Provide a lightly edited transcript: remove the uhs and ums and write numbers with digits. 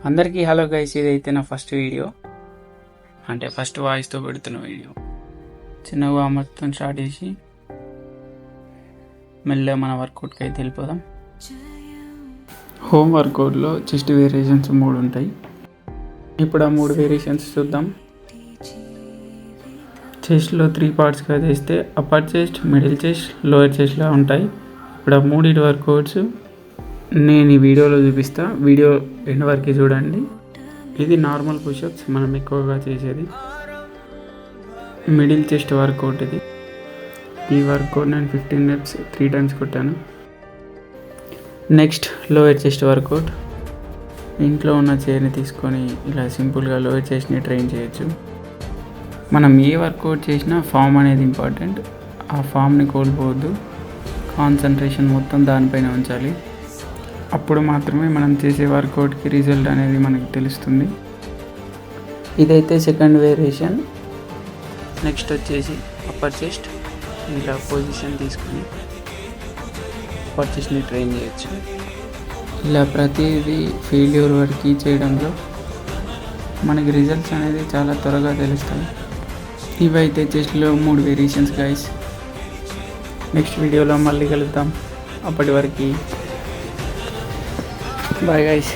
అందరికీ hello guys, ఇదైతే నా ఫస్ట్ వీడియో, అంటే ఫస్ట్ వాయిస్తో పెడుతున్న వీడియో. చిన్నగా మొత్తం స్టార్ట్ చేసి మెల్లగా మన వర్కౌట్కి అయితే వెళ్ళిపోదాం. హోమ్ వర్కౌట్లో చెస్ట్ వేరియేషన్స్ 3 ఉంటాయి. ఇప్పుడు ఆ 3 వేరియేషన్స్ చూద్దాం. చెస్ట్లో 3 పార్ట్స్గా చేస్తే upper chest, middle chest, lower చెస్ట్లా ఉంటాయి. ఇప్పుడు ఆ 3 వర్కౌట్స్ నేను ఈ వీడియోలో చూపిస్తా. వీడియో ఎండ్ వరకు చూడండి. ఇది నార్మల్ పుషప్స్, మనం ఎక్కువగా చేసేది. మిడిల్ చెస్ట్ వర్కౌట్ ఇది. ఈ వర్కౌట్ నేను 15 reps 3 times కొట్టాను. Next lower chest workout. ఇంట్లో ఉన్న చైర్ని తీసుకొని ఇలా సింపుల్గా లోయర్ చెస్ట్ని ట్రైన్ చేయొచ్చు. మనం ఏ వర్కౌట్ చేసినా ఫామ్ అనేది ఇంపార్టెంట్. ఆ ఫామ్ని కోల్పోవద్దు. కాన్సన్ట్రేషన్ మొత్తం దానిపైన ఉంచాలి. అప్పుడు మాత్రమే మనం చేసే వర్కౌట్కి రిజల్ట్ అనేది మనకు తెలుస్తుంది. ఇదైతే సెకండ్ వేరియేషన్. నెక్స్ట్ వచ్చేసి అప్పర్ చెస్ట్. ఇలా పొజిషన్ తీసుకుని అప్పర్ చెస్ట్ని ట్రైన్ చేయొచ్చు. ఇలా ప్రతిదీ ఫెయిల్యూర్ వరకు చేయడంలో మనకి రిజల్ట్స్ అనేది చాలా త్వరగా తెలుస్తాయి. ఇవైతే చెస్ట్లో 3 వేరియేషన్స్ గైస్. నెక్స్ట్ వీడియోలో మళ్ళీ కలుద్దాం. అప్పటి వరకు బాయ్ గైస్.